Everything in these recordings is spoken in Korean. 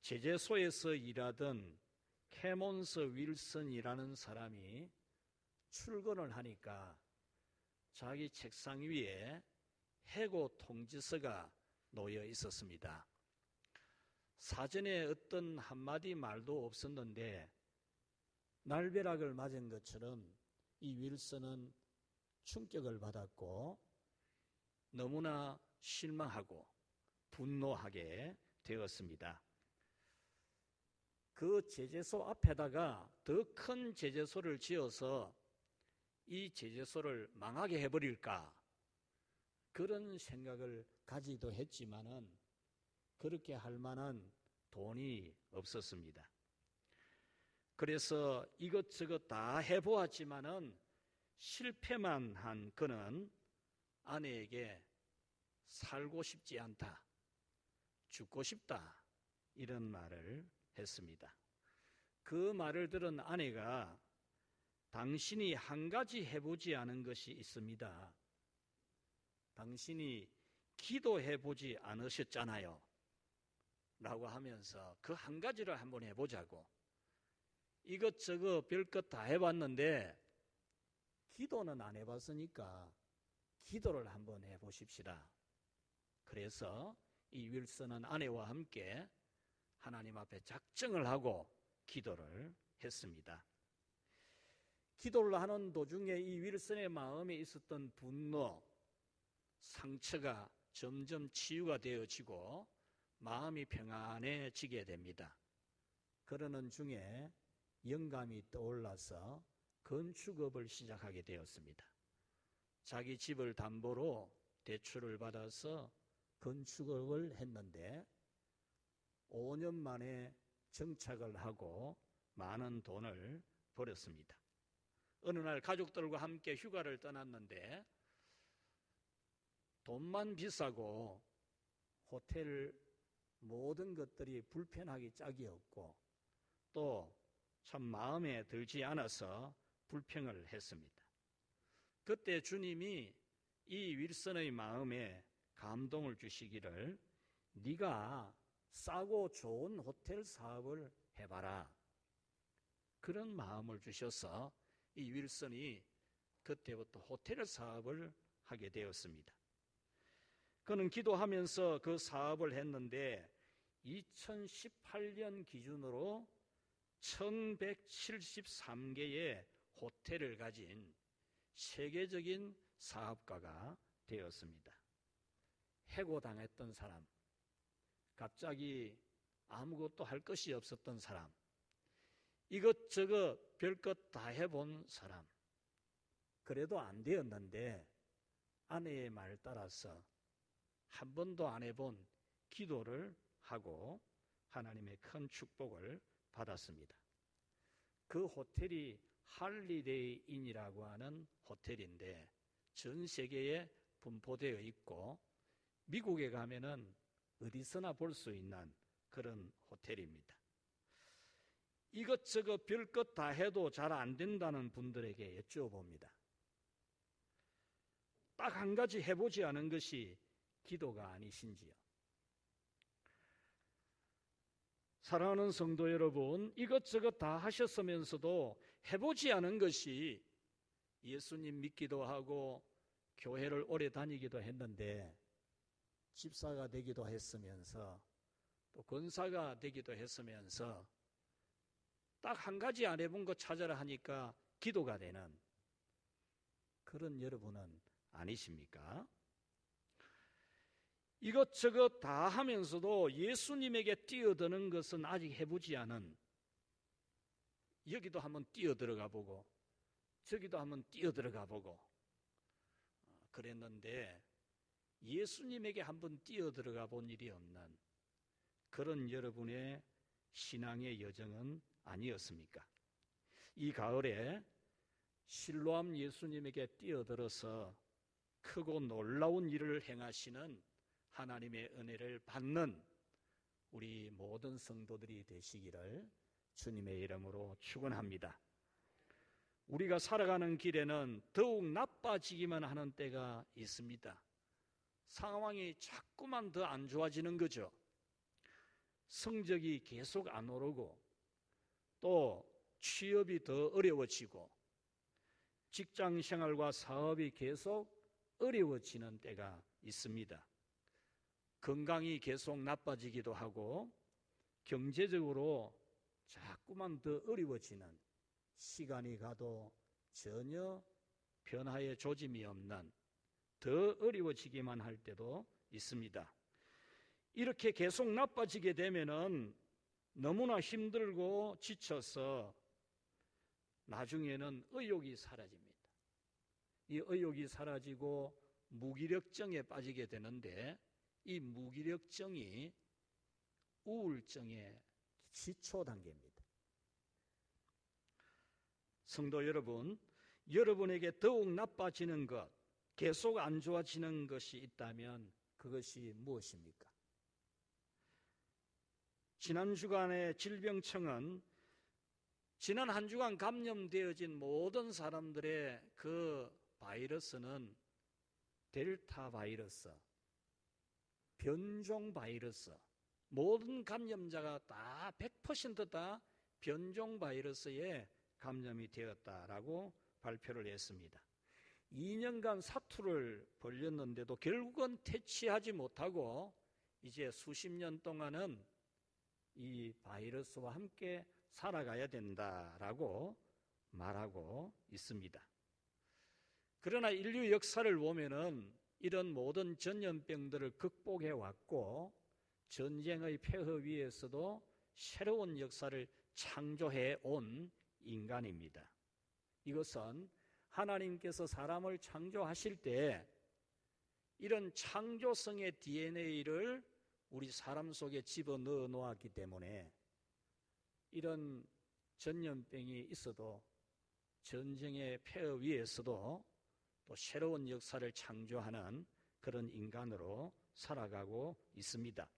제재소에서 일하던 캐몬스 윌슨이라는 사람이 출근을 하니까 자기 책상 위에 해고 통지서가 놓여 있었습니다. 사전에 어떤 한마디 말도 없었는데 날벼락을 맞은 것처럼 이 윌슨은 충격을 받았고 너무나 실망하고 분노하게 되었습니다. 그 제재소 앞에다가 더 큰 제재소를 지어서 이 제재소를 망하게 해버릴까 그런 생각을 가지도 했지만은 그렇게 할 만한 돈이 없었습니다. 그래서 이것저것 다 해보았지만은 실패만 한 그는 아내에게 살고 싶지 않다, 죽고 싶다 이런 말을 했습니다. 그 말을 들은 아내가 당신이 한 가지 해보지 않은 것이 있습니다. 당신이 기도해보지 않으셨잖아요 라고 하면서 그 한 가지를 한번 해보자고. 이것저것 별것 다 해봤는데 기도는 안 해봤으니까 기도를 한번 해보십시다. 그래서 이 윌슨은 아내와 함께 하나님 앞에 작정을 하고 기도를 했습니다. 기도를 하는 도중에 이 윌슨의 마음에 있었던 분노, 상처가 점점 치유가 되어지고 마음이 평안해지게 됩니다. 그러는 중에 영감이 떠올라서 건축업을 시작하게 되었습니다. 자기 집을 담보로 대출을 받아서 건축업을 했는데 5년 만에 정착을 하고 많은 돈을 벌었습니다. 어느 날 가족들과 함께 휴가를 떠났는데 돈만 비싸고 호텔 모든 것들이 불편하기 짝이 없고 또 참 마음에 들지 않아서 불평을 했습니다. 그때 주님이 이 윌슨의 마음에 감동을 주시기를 네가 싸고 좋은 호텔 사업을 해봐라. 그런 마음을 주셔서 이 윌슨이 그때부터 호텔 사업을 하게 되었습니다. 그는 기도하면서 그 사업을 했는데 2018년 기준으로 1173개의 호텔을 가진 세계적인 사업가가 되었습니다. 해고당했던 사람, 갑자기 아무것도 할 것이 없었던 사람, 이것저것 별것 다 해본 사람, 그래도 안 되었는데 아내의 말 따라서 한 번도 안 해본 기도를 하고 하나님의 큰 축복을 받았습니다. 그 호텔이 할리데이 인이라고 하는 호텔인데 전 세계에 분포되어 있고 미국에 가면은 어디서나 볼 수 있는 그런 호텔입니다. 이것저것 별것 다 해도 잘 안 된다는 분들에게 여쭤봅니다. 딱 한 가지 해보지 않은 것이 기도가 아니신지요? 사랑하는 성도 여러분, 이것저것 다 하셨으면서도 해보지 않은 것이 예수님 믿기도 하고 교회를 오래 다니기도 했는데 집사가 되기도 했으면서 또 권사가 되기도 했으면서 딱 한 가지 안 해본 것 찾아라 하니까 기도가 되는 그런 여러분은 아니십니까? 이것저것 다 하면서도 예수님에게 뛰어드는 것은 아직 해보지 않은, 여기도 한번 뛰어들어가 보고 저기도 한번 뛰어들어가 보고 그랬는데 예수님에게 한번 뛰어들어가 본 일이 없는 그런 여러분의 신앙의 여정은 아니었습니까? 이 가을에 실로암 예수님에게 뛰어들어서 크고 놀라운 일을 행하시는 하나님의 은혜를 받는 우리 모든 성도들이 되시기를 주님의 이름으로 축원합니다. 우리가 살아가는 길에는 더욱 나빠지기만 하는 때가 있습니다. 상황이 자꾸만 더 안 좋아지는 거죠. 성적이 계속 안 오르고 또 취업이 더 어려워지고 직장 생활과 사업이 계속 어려워지는 때가 있습니다. 건강이 계속 나빠지기도 하고 경제적으로 자꾸만 더 어려워지는, 시간이 가도 전혀 변화의 조짐이 없는, 더 어려워지기만 할 때도 있습니다. 이렇게 계속 나빠지게 되면은 너무나 힘들고 지쳐서 나중에는 의욕이 사라집니다. 이 의욕이 사라지고 무기력증에 빠지게 되는데, 이 무기력증이 우울증의 시초 단계입니다. 성도 여러분, 여러분에게 더욱 나빠지는 것, 계속 안 좋아지는 것이 있다면 그것이 무엇입니까? 지난 주간에 질병청은 지난 한 주간 감염되어진 모든 사람들의 그 바이러스는 델타 바이러스, 변종 바이러스, 모든 감염자가 다 100% 변종 바이러스에 감염이 되었다라고 발표를 했습니다. 2년간 사투를 벌였는데도 결국은 퇴치하지 못하고 이제 수십 년 동안은 이 바이러스와 함께 살아가야 된다라고 말하고 있습니다. 그러나 인류 역사를 보면은 이런 모든 전염병들을 극복해 왔고 전쟁의 폐허 위에서도 새로운 역사를 창조해 온 인간입니다. 이것은 하나님께서 사람을 창조하실 때 이런 창조성의 DNA를 우리 사람 속에 집어넣어 놓았기 때문에 이런 전염병이 있어도 전쟁의 폐허 위에서도 또 새로운 역사를 창조하는 그런 인간으로 살아가고 있습니다.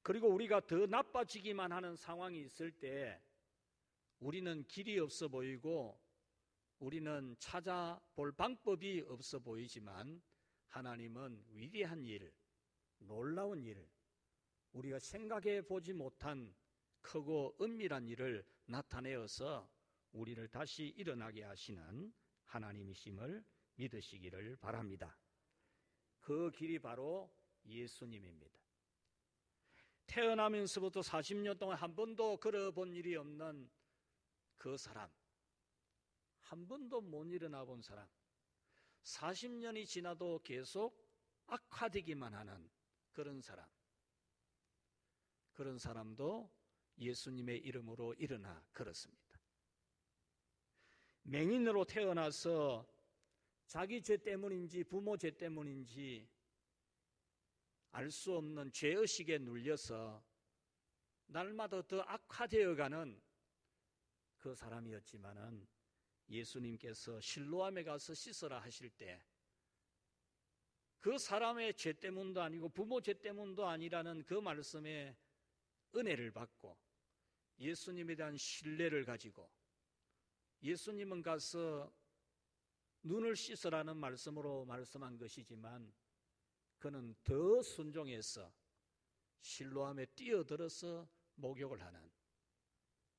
그리고 우리가 더 나빠지기만 하는 상황이 있을 때 우리는 길이 없어 보이고 우리는 찾아볼 방법이 없어 보이지만 하나님은 위대한 일, 놀라운 일, 우리가 생각해 보지 못한 크고 은밀한 일을 나타내어서 우리를 다시 일어나게 하시는 하나님이심을 믿으시기를 바랍니다. 그 길이 바로 예수님입니다. 태어나면서부터 40년 동안 한 번도 걸어본 일이 없는 그 사람, 한 번도 못 일어나 본 사람, 40년이 지나도 계속 악화되기만 하는 그런 사람, 그런 사람도 예수님의 이름으로 일어나 걸었습니다. 맹인으로 태어나서 자기 죄 때문인지 부모 죄 때문인지 알 수 없는 죄의식에 눌려서 날마다 더 악화되어가는 그 사람이었지만은 예수님께서 실로암에 가서 씻으라 하실 때 그 사람의 죄 때문도 아니고 부모 죄 때문도 아니라는 그 말씀에 은혜를 받고 예수님에 대한 신뢰를 가지고 예수님은 가서 눈을 씻으라는 말씀으로 말씀한 것이지만 그는 더 순종해서 실로암에 뛰어들어서 목욕을 하는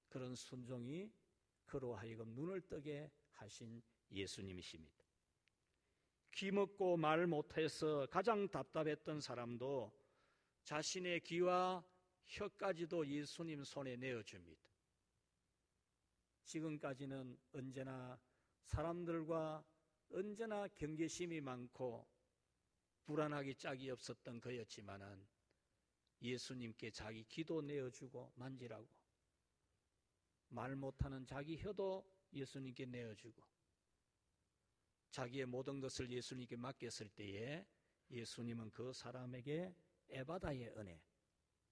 그런 순종이 그로 하여금 눈을 뜨게 하신 예수님이십니다. 귀 먹고 말 못해서 가장 답답했던 사람도 자신의 귀와 혀까지도 예수님 손에 내어줍니다. 지금까지는 언제나 사람들과 언제나 경계심이 많고 불안하기 짝이 없었던 그였지만은 예수님께 자기 귀도 내어주고 만지라고, 말 못하는 자기 혀도 예수님께 내어주고 자기의 모든 것을 예수님께 맡겼을 때에 예수님은 그 사람에게 에바다의 은혜,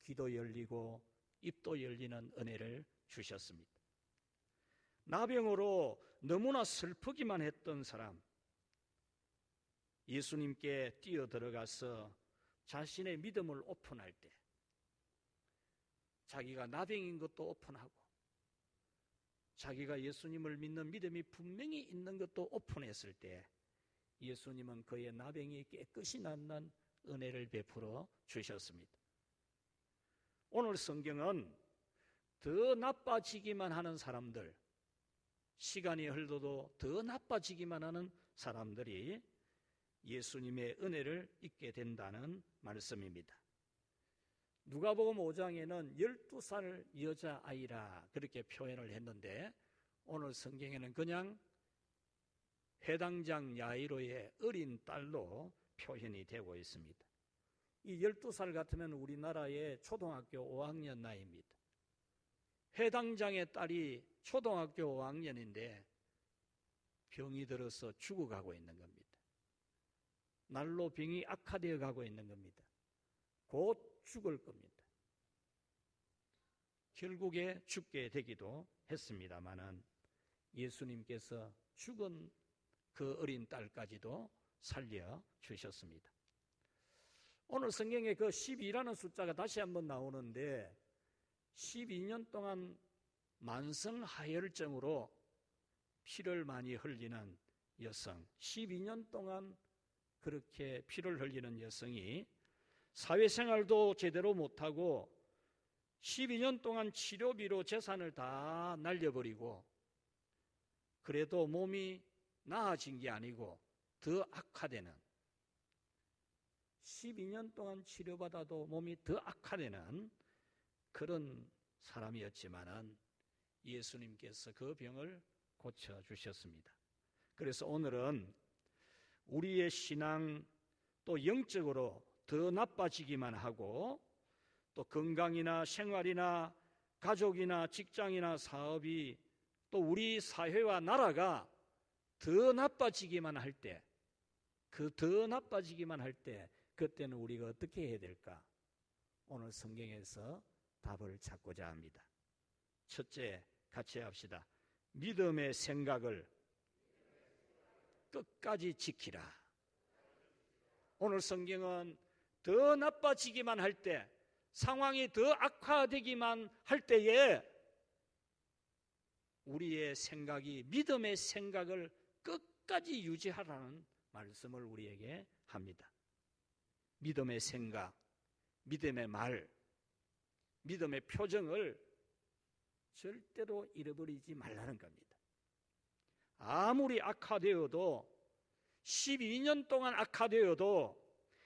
귀도 열리고 입도 열리는 은혜를 주셨습니다. 나병으로 너무나 슬프기만 했던 사람, 예수님께 뛰어들어가서 자신의 믿음을 오픈할 때 자기가 나병인 것도 오픈하고 자기가 예수님을 믿는 믿음이 분명히 있는 것도 오픈했을 때 예수님은 그의 나병이 깨끗이 낫는 은혜를 베풀어 주셨습니다. 오늘 성경은 더 나빠지기만 하는 사람들, 시간이 흘러도 더 나빠지기만 하는 사람들이 예수님의 은혜를 잊게 된다는 말씀입니다. 누가복음 5장에는 12살 여자아이라 그렇게 표현을 했는데 오늘 성경에는 그냥 회당장 야이로의 어린 딸로 표현이 되고 있습니다. 이 12살 같으면 우리나라의 초등학교 5학년 나이입니다. 회당장의 딸이 초등학교 5학년인데 병이 들어서 죽어가고 있는 겁니다. 날로 병이 악화되어 가고 있는 겁니다. 곧 죽을 겁니다. 결국에 죽게 되기도 했습니다마는 예수님께서 죽은 그 어린 딸까지도 살려주셨습니다. 오늘 성경에 그 12라는 숫자가 다시 한번 나오는데 12년 동안 만성하혈증으로 피를 많이 흘리는 여성, 12년 동안 그렇게 피를 흘리는 여성이 사회생활도 제대로 못하고 12년 동안 치료비로 재산을 다 날려버리고 그래도 몸이 나아진 게 아니고 더 악화되는, 12년 동안 치료받아도 몸이 더 악화되는 그런 사람이었지만은 예수님께서 그 병을 고쳐주셨습니다. 그래서 오늘은 우리의 신앙 또 영적으로 더 나빠지기만 하고 또 건강이나 생활이나 가족이나 직장이나 사업이 또 우리 사회와 나라가 더 나빠지기만 할 때, 그 더 나빠지기만 할 때 그때는 우리가 어떻게 해야 될까? 오늘 성경에서 답을 찾고자 합니다. 첫째, 같이 합시다. 믿음의 생각을 끝까지 지키라. 오늘 성경은 더 나빠지기만 할 때, 상황이 더 악화되기만 할 때에 우리의 생각이, 믿음의 생각을 끝까지 유지하라는 말씀을 우리에게 합니다. 믿음의 생각, 믿음의 말, 믿음의 표정을 절대로 잃어버리지 말라는 겁니다. 아무리 악화되어도 12년 동안 악화되어도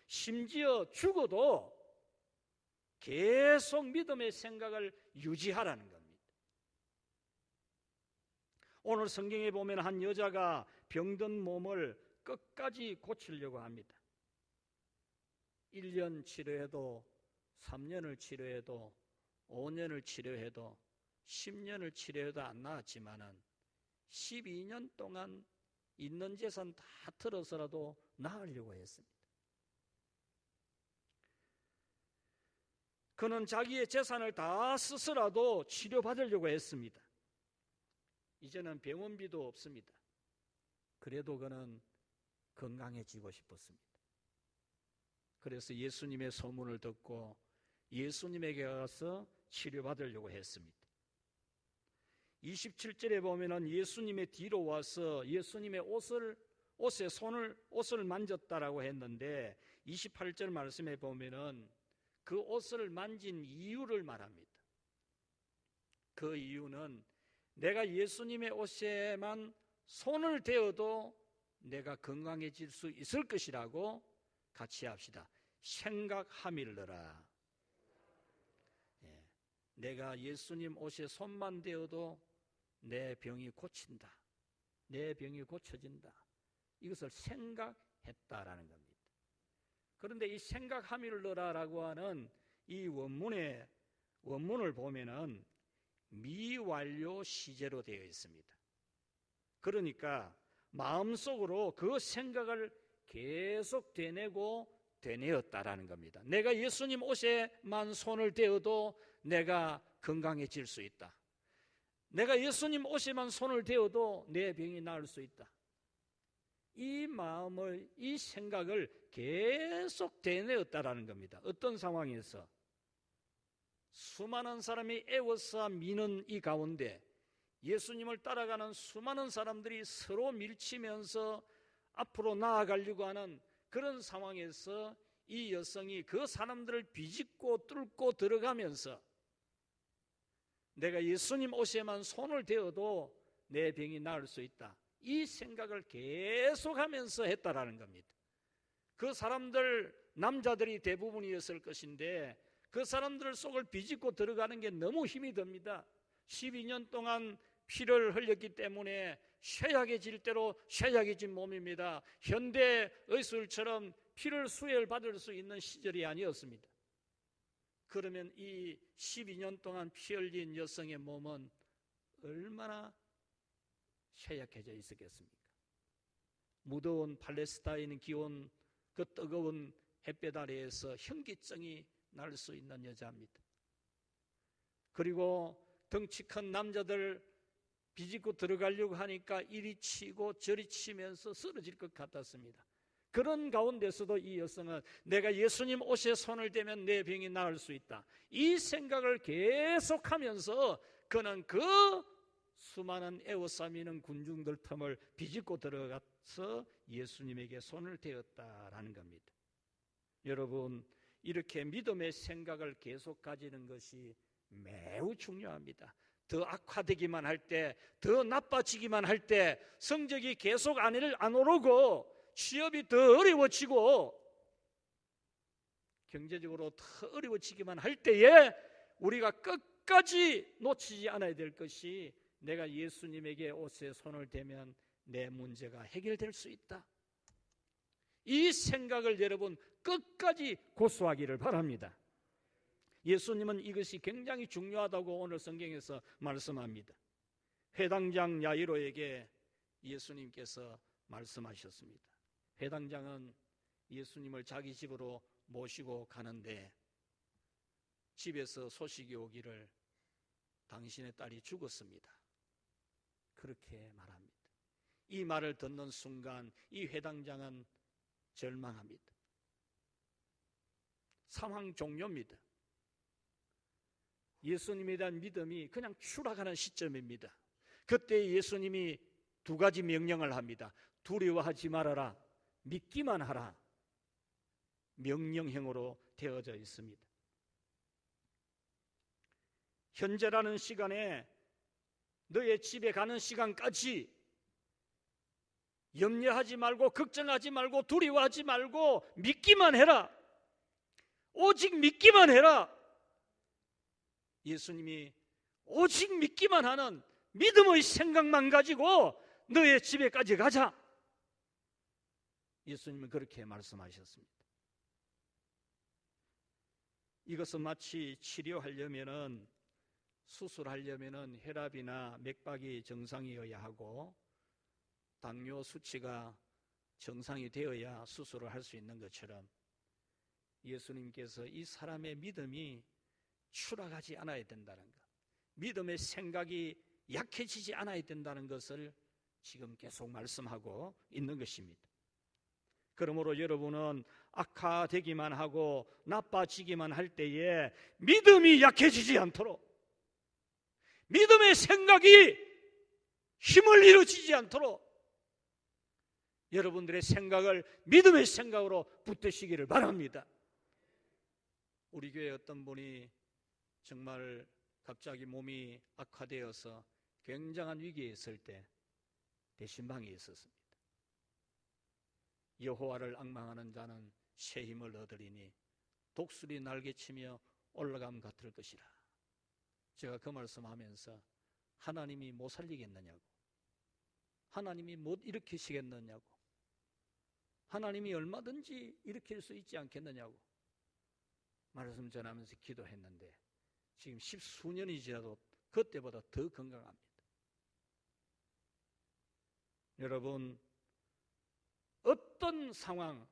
심지어 죽어도 계속 믿음의 생각을 유지하라는 겁니다. 오늘 성경에 보면 한 여자가 병든 몸을 끝까지 고치려고 합니다. 1년 치료해도 3년을 치료해도 5년을 치료해도 10년을 치료해도 안 나았지만은 12년 동안 있는 재산 다 털어서라도 나으려고 했습니다. 그는 자기의 재산을 다 쓰서라도 치료받으려고 했습니다. 이제는 병원비도 없습니다. 그래도 그는 건강해지고 싶었습니다. 그래서 예수님의 소문을 듣고 예수님에게 가서 치료받으려고 했습니다. 27절에 보면은 예수님의 뒤로 와서 예수님의 옷을 만졌다라고 했는데 28절 말씀에 보면은 그 옷을 만진 이유를 말합니다. 그 이유는 내가 예수님의 옷에만 손을 대어도 내가 건강해질 수 있을 것이라고 같이 합시다. 생각하밀러라. 내가 예수님 옷에 손만 대어도 내 병이 고친다. 내 병이 고쳐진다. 이것을 생각했다라는 겁니다. 그런데 이 생각하밀러라라고 하는 이 원문을 보면은 미완료 시제로 되어 있습니다. 그러니까 마음속으로 그 생각을 계속 되뇌었다라는 겁니다. 내가 예수님 옷에만 손을 대어도 내가 건강해질 수 있다. 내가 예수님 옷에만 손을 대어도 내 병이 나을 수 있다. 이 마음을, 이 생각을 계속 되뇌었다라는 겁니다. 어떤 상황에서? 수많은 사람이 애워싸 미는 이 가운데 예수님을 따라가는 수많은 사람들이 서로 밀치면서 앞으로 나아가려고 하는 그런 상황에서 이 여성이 그 사람들을 비집고 뚫고 들어가면서 내가 예수님 옷에만 손을 대어도 내 병이 나을 수 있다, 이 생각을 계속하면서 했다라는 겁니다. 그 사람들 남자들이 대부분이었을 것인데 그 사람들 속을 비집고 들어가는 게 너무 힘이 듭니다. 12년 동안 피를 흘렸기 때문에 쇠약해질 대로 쇠약해진 몸입니다. 현대 의술처럼 피를 수혈받을 수 있는 시절이 아니었습니다. 그러면 이 12년 동안 피 흘린 여성의 몸은 얼마나 쇠약해져 있었겠습니까? 무더운 팔레스타인 기온, 그 뜨거운 햇볕 아래에서 현기증이 날 수 있는 여자입니다. 그리고 덩치 큰 남자들 비집고 들어가려고 하니까 이리 치고 저리 치면서 쓰러질 것 같았습니다. 그런 가운데서도 이 여성은 내가 예수님 옷에 손을 대면 내 병이 나을 수 있다, 이 생각을 계속하면서 그는 그 수많은 에워싸미는 군중들 틈을 비집고 들어가서 예수님에게 손을 대었다라는 겁니다. 여러분, 이렇게 믿음의 생각을 계속 가지는 것이 매우 중요합니다. 더 악화되기만 할 때, 더 나빠지기만 할 때, 성적이 계속 안 오르고 취업이 더 어려워지고 경제적으로 더 어려워지기만 할 때에 우리가 끝까지 놓치지 않아야 될 것이 내가 예수님에게 옷에 손을 대면 내 문제가 해결될 수 있다, 이 생각을 여러분 끝까지 고수하기를 바랍니다. 예수님은 이것이 굉장히 중요하다고 오늘 성경에서 말씀합니다. 회당장 야이로에게 예수님께서 말씀하셨습니다. 회당장은 예수님을 자기 집으로 모시고 가는데 집에서 소식이 오기를 당신의 딸이 죽었습니다, 그렇게 말합니다. 이 말을 듣는 순간 이 회당장은 절망합니다. 상황 종료입니다. 예수님에 대한 믿음이 그냥 추락하는 시점입니다. 그때 예수님이 두 가지 명령을 합니다. 두려워하지 말아라, 믿기만 하라. 명령형으로 되어져 있습니다. 현재라는 시간에 너의 집에 가는 시간까지 염려하지 말고 걱정하지 말고 두려워하지 말고 믿기만 해라. 오직 믿기만 해라. 예수님이 오직 믿기만 하는 믿음의 생각만 가지고 너의 집에까지 가자. 예수님은 그렇게 말씀하셨습니다. 이것은 마치 치료하려면은, 수술하려면은 혈압이나 맥박이 정상이어야 하고 당뇨 수치가 정상이 되어야 수술을 할 수 있는 것처럼 예수님께서 이 사람의 믿음이 추락하지 않아야 된다는 것, 믿음의 생각이 약해지지 않아야 된다는 것을 지금 계속 말씀하고 있는 것입니다. 그러므로 여러분은 악화되기만 하고 나빠지기만 할 때에 믿음이 약해지지 않도록, 믿음의 생각이 힘을 잃어지지 않도록 여러분들의 생각을 믿음의 생각으로 붙드시기를 바랍니다. 우리 교회 어떤 분이 정말 갑자기 몸이 악화되어서 굉장한 위기에 있을 때 대신방에 있었습니다. 여호와를 앙망하는 자는 새 힘을 얻으리니 독수리 날개치며 올라감 같을 것이라. 제가 그 말씀하면서 하나님이 못 살리겠느냐고, 하나님이 못 일으키시겠느냐고, 하나님이 얼마든지 일으킬 수 있지 않겠느냐고 말씀 전하면서 기도했는데 지금 10수년이 지나도 그때보다 더 건강합니다. 여러분, 어떤 상황,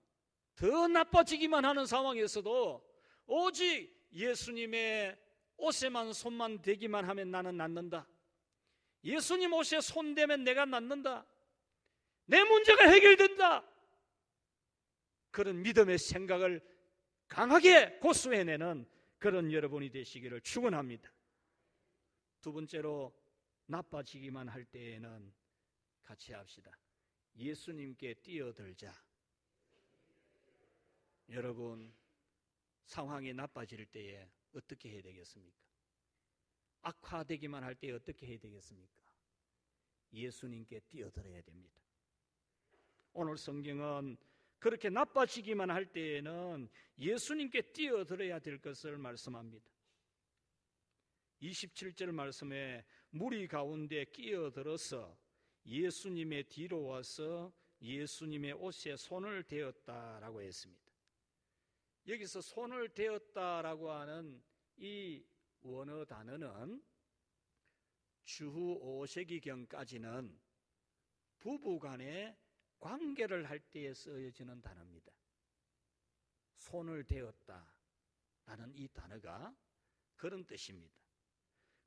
더 나빠지기만 하는 상황에서도 오직 예수님의 옷에만 손만 대기만 하면 나는 낫는다, 예수님 옷에 손 대면 내가 낫는다, 내 문제가 해결된다, 그런 믿음의 생각을 강하게 고수해내는 그런 여러분이 되시기를 축원합니다. 두 번째로, 나빠지기만 할 때에는 같이 합시다. 예수님께 뛰어들자. 여러분, 상황이 나빠질 때에 어떻게 해야 되겠습니까? 악화되기만 할 때 어떻게 해야 되겠습니까? 예수님께 뛰어들어야 됩니다. 오늘 성경은 그렇게 나빠지기만 할 때에는 예수님께 뛰어들어야 될 것을 말씀합니다. 27절 말씀에 무리 가운데 끼어들어서 예수님의 뒤로 와서 예수님의 옷에 손을 대었다라고 했습니다. 여기서 손을 대었다라고 하는 이 원어 단어는 주후 5세기경까지는 부부간의 관계를 할 때에 쓰여지는 단어입니다. 손을 대었다라는 이 단어가 그런 뜻입니다.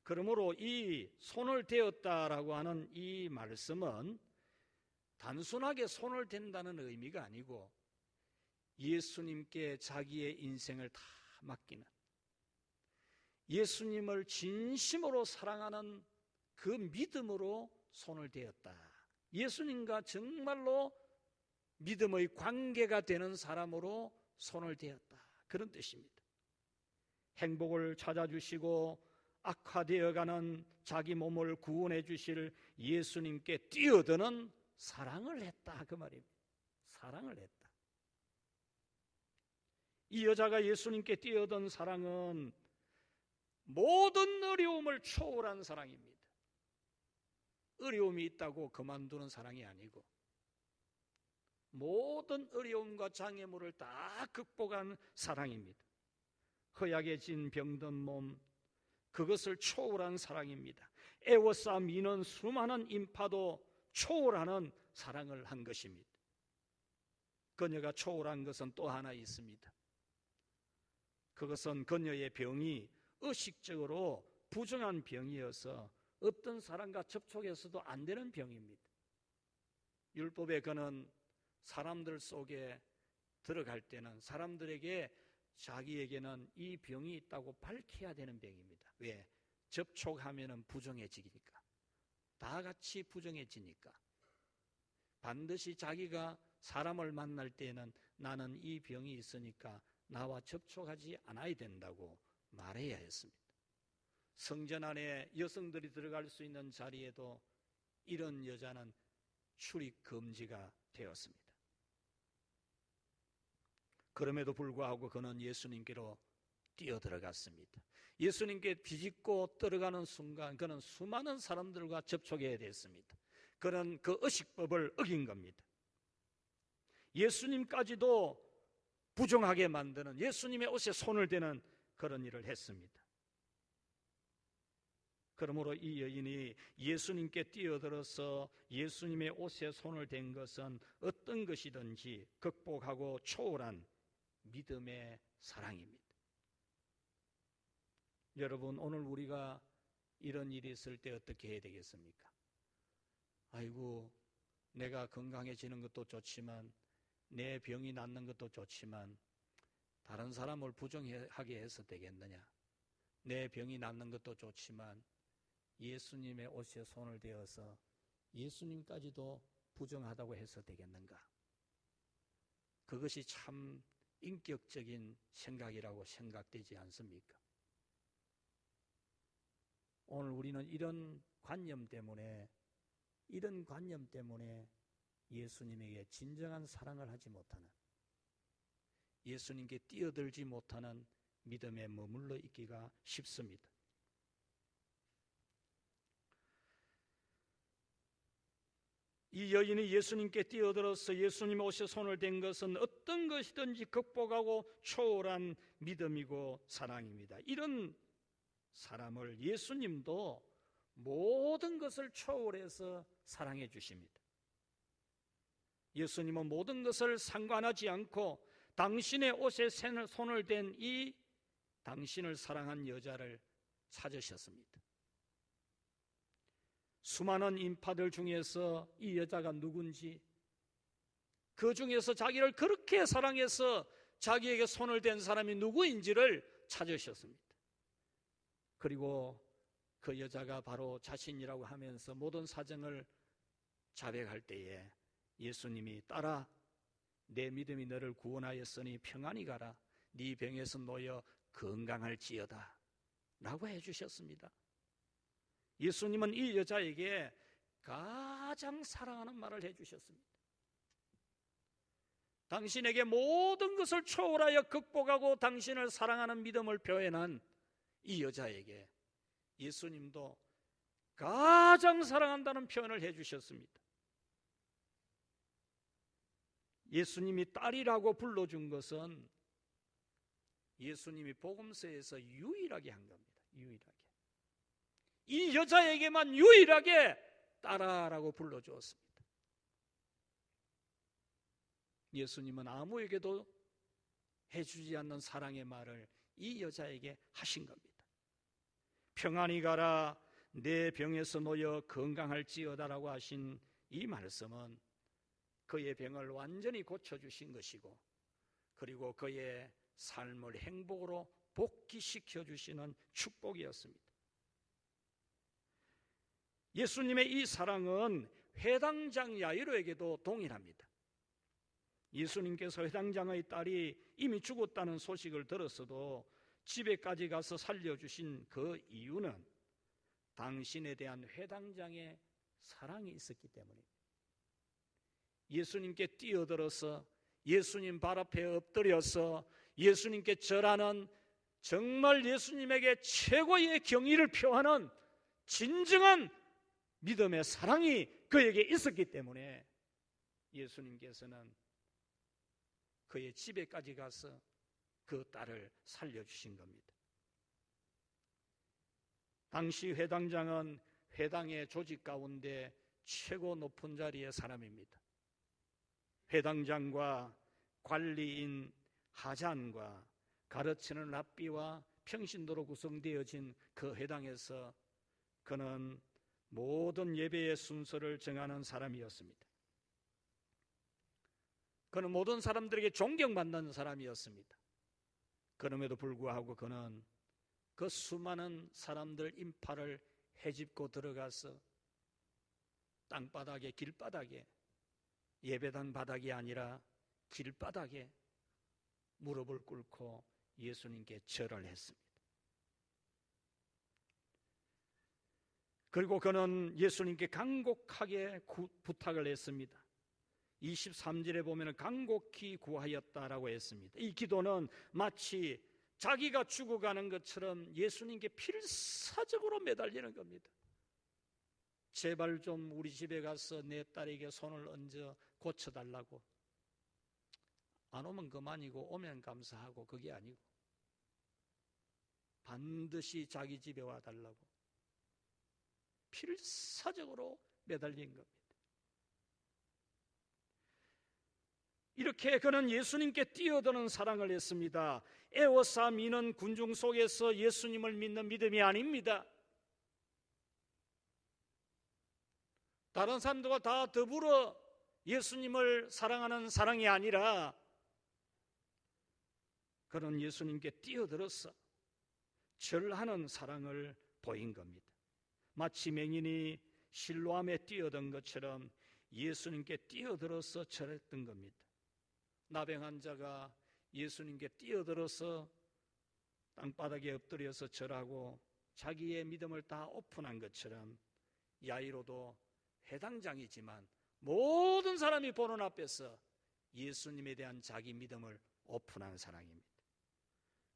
그러므로 이 손을 대었다라고 하는 이 말씀은 단순하게 손을 댄다는 의미가 아니고 예수님께 자기의 인생을 다 맡기는, 예수님을 진심으로 사랑하는 그 믿음으로 손을 대었다. 예수님과 정말로 믿음의 관계가 되는 사람으로 손을 대었다. 그런 뜻입니다. 행복을 찾아주시고 악화되어가는 자기 몸을 구원해 주실 예수님께 뛰어드는 사랑을 했다, 그 말입니다. 사랑을 했다. 이 여자가 예수님께 뛰어든 사랑은 모든 어려움을 초월한 사랑입니다. 어려움이 있다고 그만두는 사랑이 아니고 모든 어려움과 장애물을 다 극복한 사랑입니다. 허약해진 병든 몸, 그것을 초월한 사랑입니다. 애워싸 미는 수많은 인파도 초월하는 사랑을 한 것입니다. 그녀가 초월한 것은 또 하나 있습니다. 그것은 그녀의 병이 의식적으로 부정한 병이어서 어떤 사람과 접촉해서도 안 되는 병입니다. 율법에 그는 사람들 속에 들어갈 때는 사람들에게 자기에게는 이 병이 있다고 밝혀야 되는 병입니다. 왜? 접촉하면 부정해지니까. 다 같이 부정해지니까. 반드시 자기가 사람을 만날 때에는 나는 이 병이 있으니까 나와 접촉하지 않아야 된다고 말해야 했습니다. 성전 안에 여성들이 들어갈 수 있는 자리에도 이런 여자는 출입 금지가 되었습니다. 그럼에도 불구하고 그는 예수님께로 뛰어들어갔습니다. 예수님께 비집고 들어가는 순간 그는 수많은 사람들과 접촉해야 됐습니다. 그는 그 의식법을 어긴 겁니다. 예수님까지도 부정하게 만드는, 예수님의 옷에 손을 대는 그런 일을 했습니다. 그러므로 이 여인이 예수님께 뛰어들어서 예수님의 옷에 손을 댄 것은 어떤 것이든지 극복하고 초월한 믿음의 사랑입니다. 여러분, 오늘 우리가 이런 일이 있을 때 어떻게 해야 되겠습니까? 아이고, 내가 건강해지는 것도 좋지만 내 병이 낫는 것도 좋지만 다른 사람을 부정하게 해서 되겠느냐? 내 병이 낫는 것도 좋지만 예수님의 옷에 손을 대어서 예수님까지도 부정하다고 해서 되겠는가? 그것이 참 인격적인 생각이라고 생각되지 않습니까? 오늘 우리는 이런 관념 때문에 예수님에게 진정한 사랑을 하지 못하는, 예수님께 뛰어들지 못하는 믿음에 머물러 있기가 쉽습니다. 이 여인이 예수님께 뛰어들어서 예수님의 옷에 손을 댄 것은 어떤 것이든지 극복하고 초월한 믿음이고 사랑입니다. 이런 사람을 예수님도 모든 것을 초월해서 사랑해 주십니다. 예수님은 모든 것을 상관하지 않고 당신의 옷에 손을 댄 이 당신을 사랑한 여자를 찾으셨습니다. 수많은 인파들 중에서 이 여자가 누군지, 그 중에서 자기를 그렇게 사랑해서 자기에게 손을 댄 사람이 누구인지를 찾으셨습니다. 그리고 그 여자가 바로 자신이라고 하면서 모든 사정을 자백할 때에 예수님이 따라 내 믿음이 너를 구원하였으니 평안히 가라. 네 병에서 놓여 건강할지어다 라고 해주셨습니다. 예수님은 이 여자에게 가장 사랑하는 말을 해주셨습니다. 당신에게 모든 것을 초월하여 극복하고 당신을 사랑하는 믿음을 표현한 이 여자에게 예수님도 가장 사랑한다는 표현을 해주셨습니다. 예수님이 딸이라고 불러준 것은 예수님이 복음서에서 유일하게 한 겁니다. 유일하게. 이 여자에게만 유일하게 딸아라고 불러주었습니다. 예수님은 아무에게도 해주지 않는 사랑의 말을 이 여자에게 하신 겁니다. 평안히 가라, 내 병에서 놓여 건강할지어다라고 하신 이 말씀은 그의 병을 완전히 고쳐주신 것이고, 그리고 그의 삶을 행복으로 복귀시켜 주시는 축복이었습니다. 예수님의 이 사랑은 회당장 야이로에게도 동일합니다. 예수님께서 회당장의 딸이 이미 죽었다는 소식을 들었어도 집에까지 가서 살려주신 그 이유는 당신에 대한 회당장의 사랑이 있었기 때문입니다. 예수님께 뛰어들어서 예수님 발 앞에 엎드려서 예수님께 절하는, 정말 예수님에게 최고의 경의를 표하는 진정한 믿음의 사랑이 그에게 있었기 때문에 예수님께서는 그의 집에까지 가서 그 딸을 살려주신 겁니다. 당시 회당장은 회당의 조직 가운데 최고 높은 자리의 사람입니다. 회당장과 관리인 하잔과 가르치는 랍비와 평신도로 구성되어진 그 회당에서 그는 모든 예배의 순서를 정하는 사람이었습니다. 그는 모든 사람들에게 존경받는 사람이었습니다. 그럼에도 불구하고 그는 그 수많은 사람들 인파를 헤집고 들어가서 땅바닥에, 길바닥에, 예배당 바닥이 아니라 길바닥에 무릎을 꿇고 예수님께 절을 했습니다. 그리고 그는 예수님께 간곡하게 부탁을 했습니다. 23절에 보면 간곡히 구하였다라고 했습니다. 이 기도는 마치 자기가 죽어가는 것처럼 예수님께 필사적으로 매달리는 겁니다. 제발 좀 우리 집에 가서 내 딸에게 손을 얹어 고쳐달라고. 안 오면 그만이고 오면 감사하고, 그게 아니고 반드시 자기 집에 와달라고 필사적으로 매달린 겁니다. 이렇게 그는 예수님께 뛰어드는 사랑을 했습니다. 에워싸 미는 군중 속에서 예수님을 믿는 믿음이 아닙니다. 다른 사람들과 다 더불어 예수님을 사랑하는 사랑이 아니라 그는 예수님께 뛰어들어서 절하는 사랑을 보인 겁니다. 마치 맹인이 실로암에 뛰어든 것처럼 예수님께 뛰어들어서 절했던 겁니다. 나병 환자가 예수님께 뛰어들어서 땅바닥에 엎드려서 절하고 자기의 믿음을 다 오픈한 것처럼 야이로도 회당장이지만 모든 사람이 보는 앞에서 예수님에 대한 자기 믿음을 오픈한 사람입니다.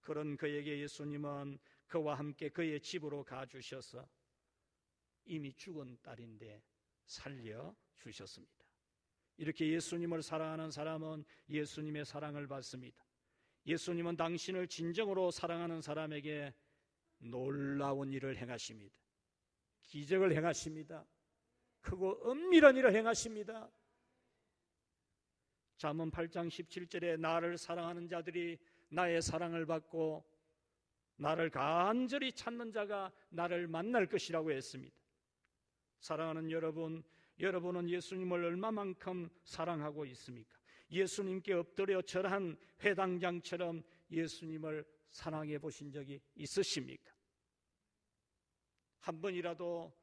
그런 그에게 예수님은 그와 함께 그의 집으로 가주셔서 이미 죽은 딸인데 살려주셨습니다. 이렇게 예수님을 사랑하는 사람은 예수님의 사랑을 받습니다. 예수님은 당신을 진정으로 사랑하는 사람에게 놀라운 일을 행하십니다. 기적을 행하십니다. 크고 은밀한 일을 행하십니다. 잠언 8장 17절에 나를 사랑하는 자들이 나의 사랑을 받고 나를 간절히 찾는 자가 나를 만날 것이라고 했습니다. 사랑하는 여러분, 여러분은 예수님을 얼마만큼 사랑하고 있습니까? 예수님께 엎드려 절한 회당장처럼 예수님을 사랑해 보신 적이 있으십니까? 한 번이라도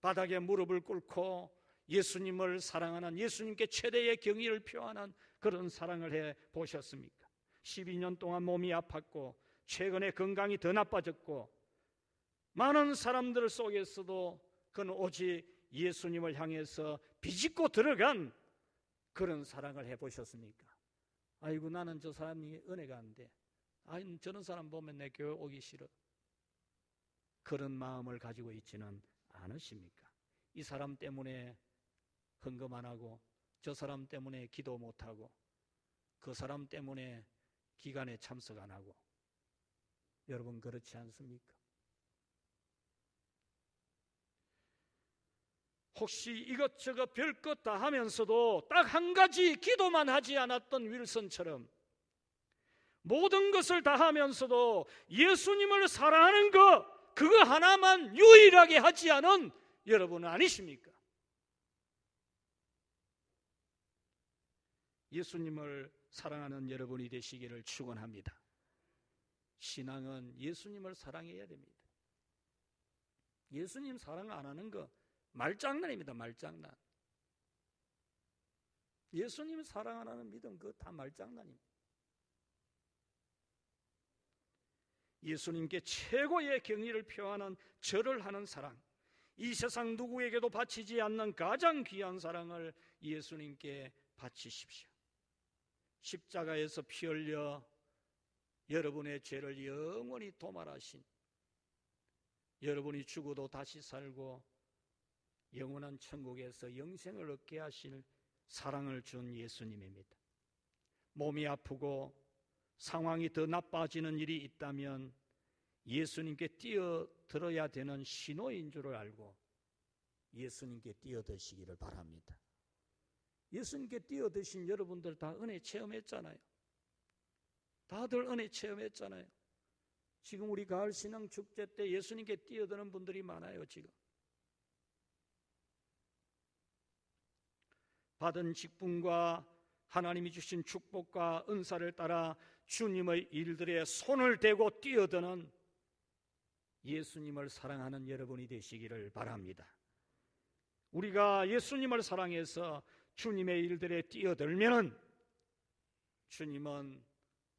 바닥에 무릎을 꿇고 예수님을 사랑하는, 예수님께 최대의 경의를 표하는 그런 사랑을 해 보셨습니까? 12년 동안 몸이 아팠고 최근에 건강이 더 나빠졌고 많은 사람들 속에서도 그는 오직 예수님을 향해서 비집고 들어간 그런 사랑을 해 보셨습니까? 아이고, 나는 저 사람이 은혜가 안 돼. 아니, 저런 사람 보면 내 교회 오기 싫어. 그런 마음을 가지고 있지는 않으십니까? 이 사람 때문에 헌금 안 하고, 저 사람 때문에 기도 못 하고, 그 사람 때문에 기간에 참석 안 하고. 여러분, 그렇지 않습니까? 혹시 이것저것 별것 다 하면서도 딱 한 가지 기도만 하지 않았던 윌슨처럼 모든 것을 다 하면서도 예수님을 사랑하는 것, 그거 하나만 유일하게 하지 않은 여러분은 아니십니까? 예수님을 사랑하는 여러분이 되시기를 축원합니다. 신앙은 예수님을 사랑해야 됩니다. 예수님 사랑 안 하는 거 말장난입니다. 말장난. 예수님 사랑 안 하는 믿음, 그거 다 말장난입니다. 예수님께 최고의 경의를 표하는 절을 하는 사랑, 이 세상 누구에게도 바치지 않는 가장 귀한 사랑을 예수님께 바치십시오. 십자가에서 피 흘려 여러분의 죄를 영원히 도말하신, 여러분이 죽어도 다시 살고 영원한 천국에서 영생을 얻게 하실 사랑을 준 예수님입니다. 몸이 아프고 상황이 더 나빠지는 일이 있다면 예수님께 뛰어들어야 되는 신호인 줄을 알고 예수님께 뛰어드시기를 바랍니다. 예수님께 뛰어드신 여러분들 다 은혜 체험했잖아요. 다들 은혜 체험했잖아요. 지금 우리 가을 신앙 축제 때 예수님께 뛰어드는 분들이 많아요. 지금 받은 직분과 하나님이 주신 축복과 은사를 따라 주님의 일들에 손을 대고 뛰어드는 예수님을 사랑하는 여러분이 되시기를 바랍니다. 우리가 예수님을 사랑해서 주님의 일들에 뛰어들면은 주님은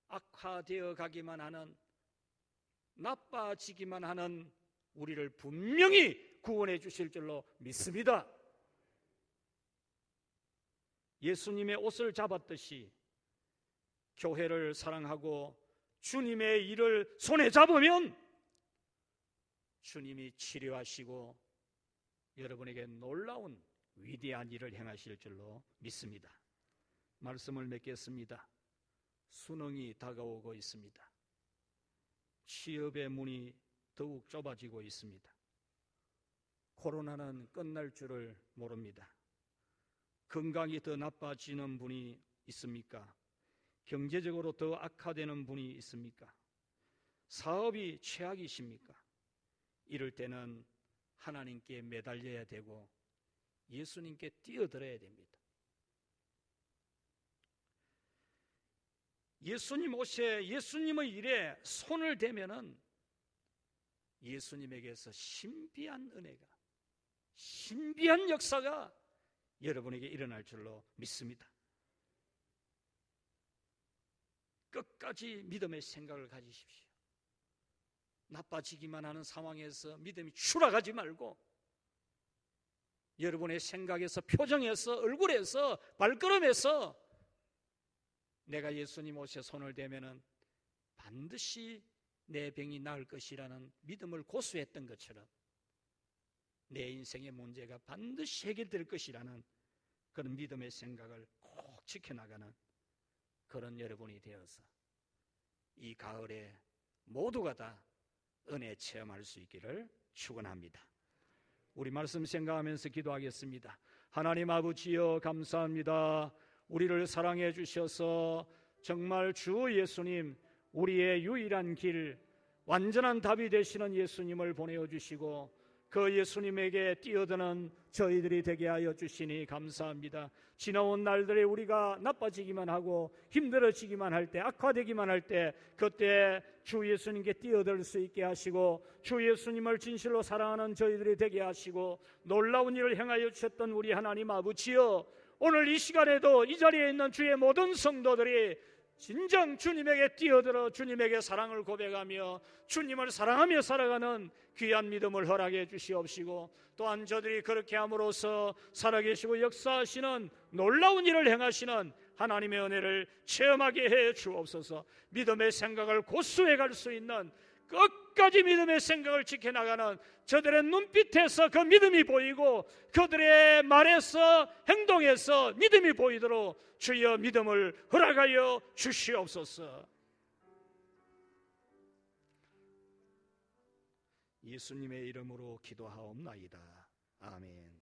악화되어 가기만 하는, 나빠지기만 하는 우리를 분명히 구원해 주실 줄로 믿습니다. 예수님의 옷을 잡았듯이 교회를 사랑하고 주님의 일을 손에 잡으면 주님이 치료하시고 여러분에게 놀라운 위대한 일을 행하실 줄로 믿습니다. 말씀을 맺겠습니다. 수능이 다가오고 있습니다. 취업의 문이 더욱 좁아지고 있습니다. 코로나는 끝날 줄을 모릅니다. 건강이 더 나빠지는 분이 있습니까? 경제적으로 더 악화되는 분이 있습니까? 사업이 최악이십니까? 이럴 때는 하나님께 매달려야 되고 예수님께 뛰어들어야 됩니다. 예수님 옷에, 예수님의 일에 손을 대면은 예수님에게서 신비한 은혜가, 신비한 역사가 여러분에게 일어날 줄로 믿습니다. 끝까지 믿음의 생각을 가지십시오. 나빠지기만 하는 상황에서 믿음이 추락하지 말고 여러분의 생각에서, 표정에서, 얼굴에서, 발걸음에서 내가 예수님 옷에 손을 대면은 반드시 내 병이 나을 것이라는 믿음을 고수했던 것처럼 내 인생의 문제가 반드시 해결될 것이라는 그런 믿음의 생각을 꼭 지켜나가는 그런 여러분이 되어서 이 가을에 모두가 다 은혜 체험할 수 있기를 축원합니다. 우리 말씀 생각하면서 기도하겠습니다. 하나님 아버지여, 감사합니다. 우리를 사랑해 주셔서 정말 주 예수님, 우리의 유일한 길, 완전한 답이 되시는 예수님을 보내어 주시고 그 예수님에게 뛰어드는 저희들이 되게 하여 주시니 감사합니다. 지나온 날들에 우리가 나빠지기만 하고 힘들어지기만 할 때, 악화되기만 할 때, 그때 주 예수님께 뛰어들 수 있게 하시고 주 예수님을 진실로 사랑하는 저희들이 되게 하시고 놀라운 일을 행하여 주셨던 우리 하나님 아버지여, 오늘 이 시간에도 이 자리에 있는 주의 모든 성도들이 진정 주님에게 뛰어들어 주님에게 사랑을 고백하며 주님을 사랑하며 살아가는 귀한 믿음을 허락해 주시옵시고, 또한 저들이 그렇게 함으로써 살아계시고 역사하시는 놀라운 일을 행하시는 하나님의 은혜를 체험하게 해 주옵소서. 믿음의 생각을 고수해 갈 수 있는, 끝까지 믿음의 생각을 지켜나가는 저들의 눈빛에서 그 믿음이 보이고 그들의 말에서 행동에서 믿음이 보이도록 주여 믿음을 허락하여 주시옵소서. 예수님의 이름으로 기도하옵나이다. 아멘.